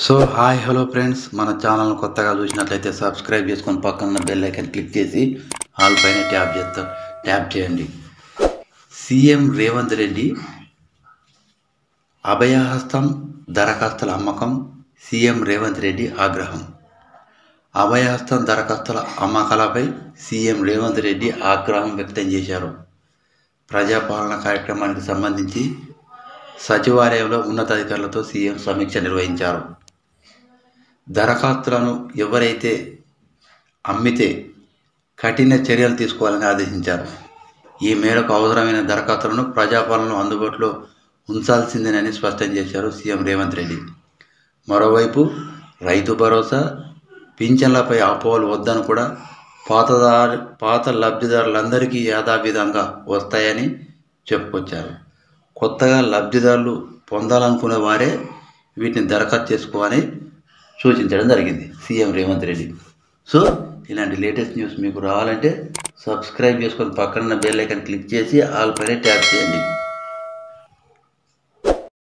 So hi hello friends, మన channel కొత్తగా చూసినట్లయితే సబ్స్క్రైబ్ చేసుకొని పక్కన బెల్ ఐకాన్ క్లిక్ చేసి ఆల్ పైన ట్యాప్ చేయండి. సీఎం రేవంత్ రెడ్డి అభయహస్తం దరఖాస్తుల అమ్మకం. సీఎం రేవంత్ రెడ్డి ఆగ్రహం. అభయహస్తం దరఖాస్తుల అమ్మకాలపై సీఎం రేవంత్ రెడ్డి ఆగ్రహం వ్యక్తం చేశారు. ప్రజాపాలన కార్యక్రమానికి సంబంధించి సచివాలయంలో ఉన్నతాధికారులతో సీఎం సమీక్ష నిర్వహించారు. దరఖాస్తులను ఎవరైతే అమ్మితే కఠిన చర్యలు తీసుకోవాలని ఆదేశించారు. ఈ మేరకు అవసరమైన దరఖాస్తులను ప్రజాపాలనలో అందుబాటులో ఉంచాల్సిందేనని స్పష్టం చేశారు సీఎం రేవంత్ రెడ్డి. మరోవైపు రైతు భరోసా, పింఛన్లపై అపోహలు వద్దని కూడా పాత లబ్ధిదారులందరికీ యథావిధంగా వస్తాయని చెప్పుకొచ్చారు. కొత్తగా లబ్ధిదారులు పొందాలనుకునే వారే వీటిని దరఖాస్తు చేసుకోవాలని సూచించడం జరిగింది సీఎం రేవంత్ రెడ్డి. సో ఇలాంటి లేటెస్ట్ న్యూస్ మీకు రావాలంటే సబ్స్క్రైబ్ చేసుకొని పక్కన బెల్ ఐకాన్ క్లిక్ చేసి ఆల్ పైన ట్యాప్ చేయండి.